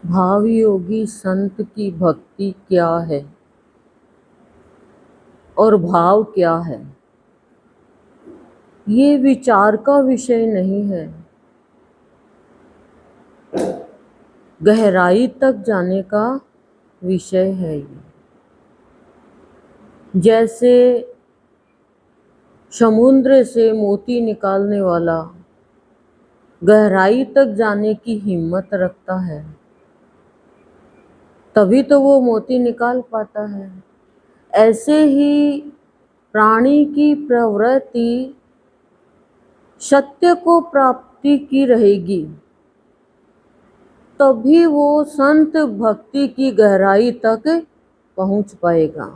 भाव योगी संत की भक्ति क्या है और भाव क्या है, ये विचार का विषय नहीं है। गहराई तक जाने का विषय है ये। जैसे समुद्र से मोती निकालने वाला गहराई तक जाने की हिम्मत रखता है, तभी तो वो मोती निकाल पाता है। ऐसे ही प्राणी की प्रवृत्ति सत्य को प्राप्ति की रहेगी, तभी वो संत भक्ति की गहराई तक पहुंच पाएगा।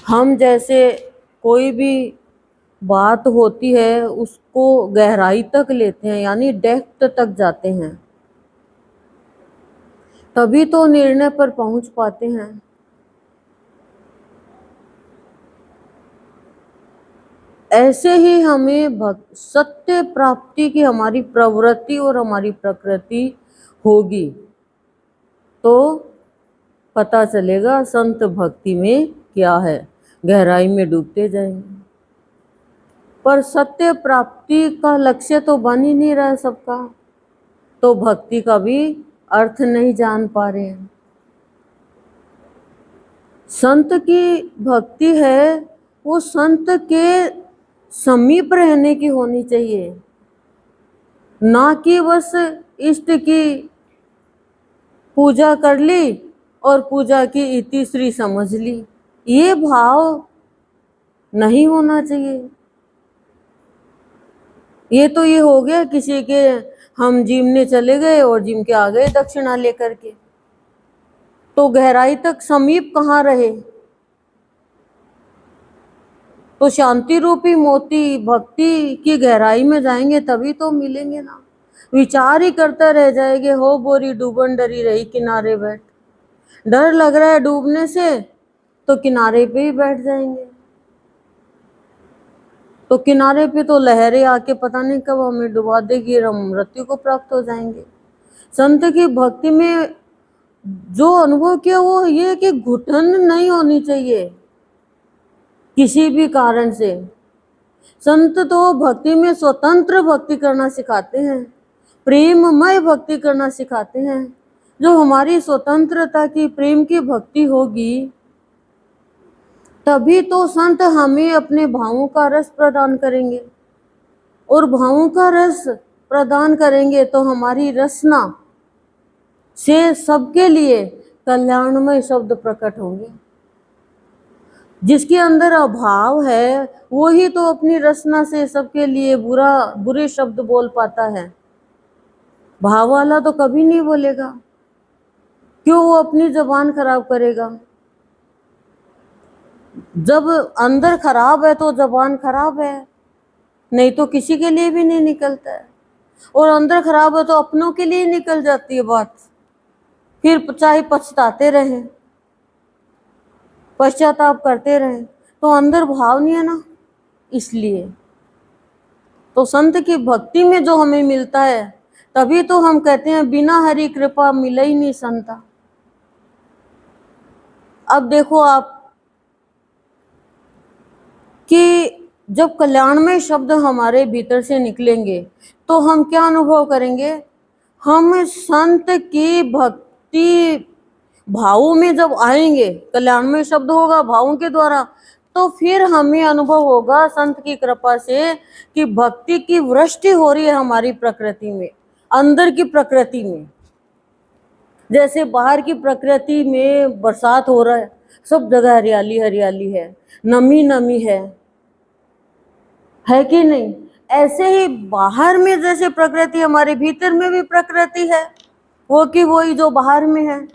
हम जैसे कोई भी बात होती है उसको गहराई तक लेते हैं, यानी डेप्थ तक जाते हैं, तभी तो निर्णय पर पहुंच पाते हैं। ऐसे ही हमें सत्य प्राप्ति की हमारी प्रवृत्ति और हमारी प्रकृति होगी तो पता चलेगा संत भक्ति में क्या है। गहराई में डूबते जाएंगे, पर सत्य प्राप्ति का लक्ष्य तो बन ही नहीं रहा है सबका, तो भक्ति का भी अर्थ नहीं जान पा रहे हैं। संत की भक्ति है वो संत के समीप रहने की होनी चाहिए, ना कि बस इष्ट की पूजा कर ली और पूजा की इतिश्री समझ ली। ये भाव नहीं होना चाहिए। ये तो ये हो गया किसी के हम जिमने चले गए और जिम के आ गए दक्षिणा लेकर के, तो गहराई तक समीप कहाँ रहे। तो शांति रूपी मोती भक्ति की गहराई में जाएंगे तभी तो मिलेंगे ना। विचार ही करते रह जाएंगे, हो बोरी डूबन डरी रही किनारे बैठ। डर लग रहा है डूबने से तो किनारे पे ही बैठ जाएंगे, तो किनारे पे तो लहरें आके पता नहीं कब हमें डुबा देगी, हम मृत्यु को प्राप्त हो जाएंगे। संत की भक्ति में जो अनुभव किया वो ये कि घुटन नहीं होनी चाहिए किसी भी कारण से। संत तो भक्ति में स्वतंत्र भक्ति करना सिखाते हैं, प्रेममय भक्ति करना सिखाते हैं। जो हमारी स्वतंत्रता की प्रेम की भक्ति होगी तभी तो संत हमें अपने भावों का रस प्रदान करेंगे, और भावों का रस प्रदान करेंगे तो हमारी रसना से सबके लिए कल्याणमय शब्द प्रकट होंगे। जिसके अंदर अभाव है वो ही तो अपनी रसना से सबके लिए बुरे शब्द बोल पाता है। भाव वाला तो कभी नहीं बोलेगा, क्यों वो अपनी जबान खराब करेगा। जब अंदर खराब है तो जबान खराब है, नहीं तो किसी के लिए भी नहीं निकलता है। और अंदर खराब है तो अपनों के लिए निकल जाती है बात, फिर चाहे पछताते रहे, पश्चाताप करते रहे, तो अंदर भाव नहीं है ना। इसलिए तो संत की भक्ति में जो हमें मिलता है, तभी तो हम कहते हैं बिना हरि कृपा मिले ही नहीं संता। अब देखो आप कि जब कल्याणमय शब्द हमारे भीतर से निकलेंगे तो हम क्या अनुभव करेंगे। हम संत की भक्ति भावों में जब आएंगे, कल्याणमय शब्द होगा भावों के द्वारा, तो फिर हमें अनुभव होगा संत की कृपा से कि भक्ति की वृष्टि हो रही है हमारी प्रकृति में, अंदर की प्रकृति में। जैसे बाहर की प्रकृति में बरसात हो रहा है, सब जगह हरियाली हरियाली है, नमी नमी है कि नहीं। ऐसे ही बाहर में जैसे प्रकृति, हमारे भीतर में भी प्रकृति है, वो कि वही जो बाहर में है,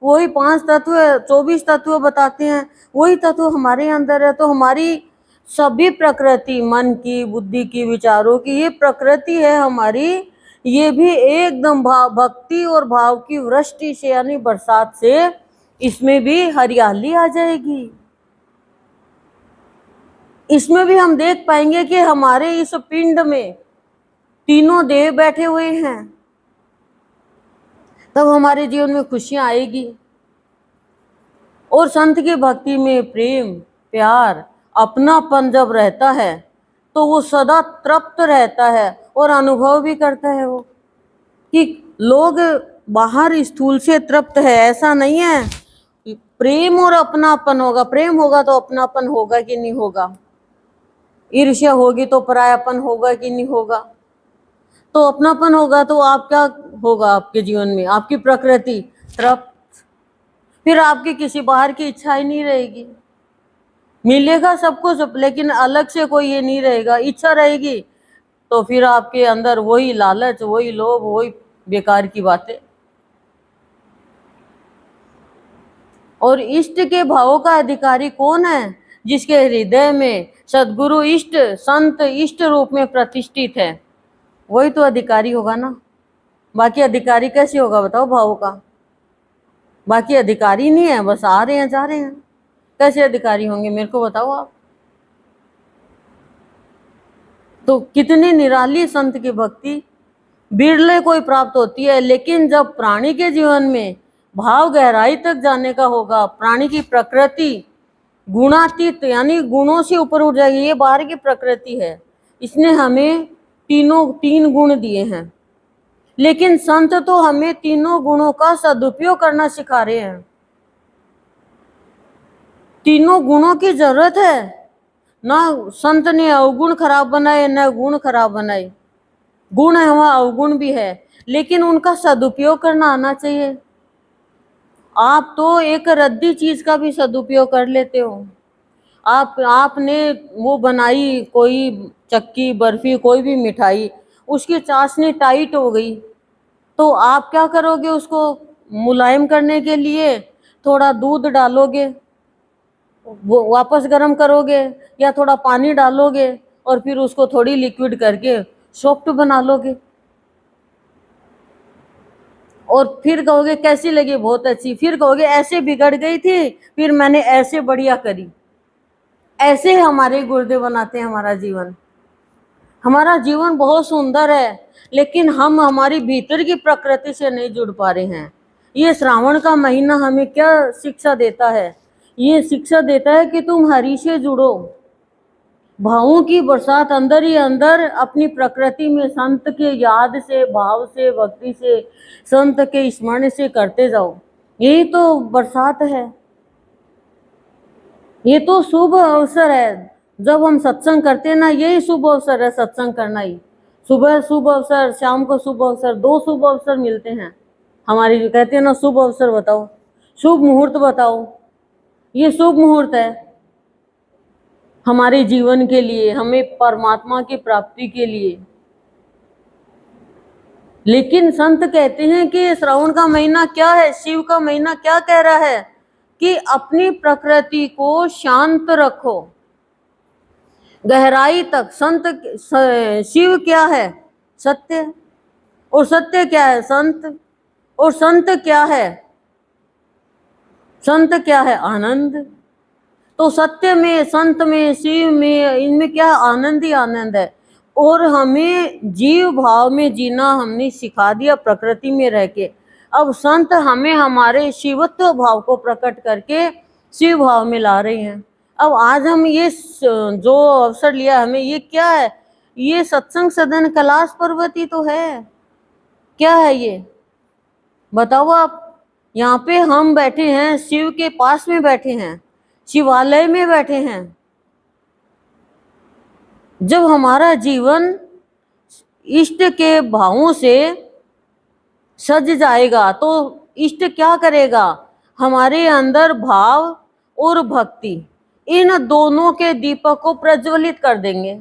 वही 5 तत्व 24 तत्व बताते हैं, वही तत्व हमारे अंदर है। तो हमारी सभी प्रकृति, मन की, बुद्धि की, विचारों की, ये प्रकृति है हमारी, ये भी एकदम भक्ति और भाव की वृष्टि से यानी बरसात से इसमें भी हरियाली आ जाएगी। इसमें भी हम देख पाएंगे कि हमारे इस पिंड में तीनों देव बैठे हुए हैं, तब हमारे जीवन में खुशियां आएगी। और संत की भक्ति में प्रेम, प्यार, अपनापन जब रहता है तो वो सदा तृप्त रहता है और अनुभव भी करता है वो कि लोग बाहर स्थूल से तृप्त है, ऐसा नहीं है। प्रेम और अपनापन होगा, प्रेम होगा तो अपनापन होगा कि नहीं होगा, ईर्ष्या होगी तो परायापन होगा कि नहीं होगा। तो अपनापन होगा तो आप क्या होगा आपके जीवन में, आपकी प्रकृति तृप्त, फिर आपकी किसी बाहर की इच्छा ही नहीं रहेगी। मिलेगा सब कुछ लेकिन अलग से कोई ये नहीं रहेगा, इच्छा रहेगी तो फिर आपके अंदर वही लालच, वही लोभ, वही बेकार की बातें। और इष्ट के भावों का अधिकारी कौन है? जिसके हृदय में सदगुरु इष्ट, संत इष्ट रूप में प्रतिष्ठित है, वही तो अधिकारी होगा ना। बाकी अधिकारी कैसे होगा बताओ भावों का? बाकी अधिकारी नहीं है, बस आ रहे हैं जा रहे हैं, कैसे अधिकारी होंगे मेरे को बताओ आप। तो कितनी निराली संत की भक्ति, बिरले कोई प्राप्त होती है। लेकिन जब प्राणी के जीवन में भाव गहराई तक जाने का होगा, प्राणी की प्रकृति गुणातीत यानी गुणों से ऊपर उठ जाएगी। ये बाहर की प्रकृति है, इसने हमें तीन गुण दिए हैं, लेकिन संत तो हमें तीनों गुणों का सदुपयोग करना सिखा रहे हैं। तीनों गुणों की जरूरत है ना। संत ने अवगुण खराब बनाए न गुण खराब बनाए, गुण है वहाँ अवगुण भी है, लेकिन उनका सदुपयोग करना आना चाहिए। आप तो एक रद्दी चीज का भी सदुपयोग कर लेते हो। आपने वो बनाई कोई चक्की, बर्फी, कोई भी मिठाई, उसकी चाशनी टाइट हो गई तो आप क्या करोगे? उसको मुलायम करने के लिए थोड़ा दूध डालोगे, वो वापस गर्म करोगे, या थोड़ा पानी डालोगे और फिर उसको थोड़ी लिक्विड करके सॉफ्ट बना लोगे। और फिर कहोगे कैसी लगी? बहुत अच्छी। फिर कहोगे ऐसे बिगड़ गई थी, फिर मैंने ऐसे बढ़िया करी। ऐसे हमारे गुर्दे बनाते हैं हमारा जीवन। हमारा जीवन बहुत सुंदर है, लेकिन हम हमारी भीतर की प्रकृति से नहीं जुड़ पा रहे हैं। ये श्रावण का महीना हमें क्या शिक्षा देता है? ये शिक्षा देता है कि तुम हरि से जुड़ो, भावों की बरसात अंदर ही अंदर अपनी प्रकृति में संत के याद से, भाव से, भक्ति से, संत के स्मरण से करते जाओ। यही तो बरसात है, ये तो शुभ अवसर है। जब हम सत्संग करते हैं ना, यही शुभ अवसर है सत्संग करना ही। सुबह शुभ अवसर, शाम को शुभ अवसर, दो शुभ अवसर मिलते हैं हमारी। जो कहते हैं ना शुभ अवसर बताओ, शुभ मुहूर्त बताओ, ये शुभ मुहूर्त है हमारे जीवन के लिए, हमें परमात्मा की प्राप्ति के लिए। लेकिन संत कहते हैं कि श्रावण का महीना क्या है, शिव का महीना क्या कह रहा है कि अपनी प्रकृति को शांत रखो गहराई तक। शिव क्या है? सत्य। और सत्य क्या है? संत। और संत क्या है? संत क्या है? आनंद। तो सत्य में, संत में, शिव में, इनमें क्या? आनंद ही आनंद है। और हमें जीव भाव में जीना हमने सिखा दिया प्रकृति में रह के। अब संत हमें हमारे शिवत्व भाव को प्रकट करके शिव भाव में ला रहे हैं। अब आज हम ये जो अवसर लिया, हमें ये क्या है? ये सत्संग सदन कैलाश पर्वती तो है। क्या है ये बताओ आप? यहाँ पे हम बैठे हैं, शिव के पास में बैठे हैं, शिवालय में बैठे हैं। जब हमारा जीवन इष्ट के भावों से सज जाएगा तो इष्ट क्या करेगा? हमारे अंदर भाव और भक्ति, इन दोनों के दीपक को प्रज्वलित कर देंगे।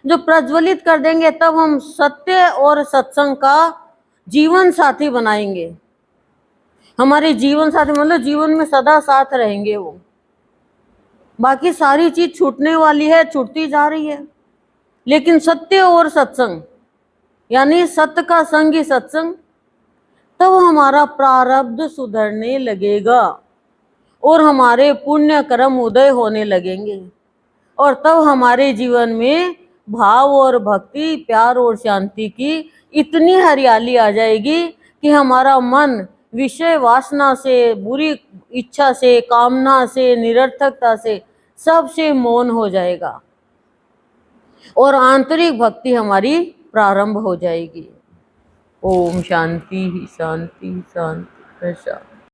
जो प्रज्वलित कर देंगे तब हम सत्य और सत्संग का जीवन साथी बनाएंगे। हमारे जीवन साथी मतलब जीवन में सदा साथ रहेंगे वो। बाकी सारी चीज छूटने वाली है, छूटती जा रही है, लेकिन सत्य और सत्संग यानी सत्य का संग ही सत्संग, तब हमारा प्रारब्ध सुधरने लगेगा और हमारे पुण्य कर्म उदय होने लगेंगे। और तब हमारे जीवन में भाव और भक्ति, प्यार और शांति की इतनी हरियाली आ जाएगी कि हमारा मन विषय वासना से, बुरी इच्छा से, कामना से, निरर्थकता से, सबसे मौन हो जाएगा और आंतरिक भक्ति हमारी प्रारंभ हो जाएगी। ओम शांति शांति शांति।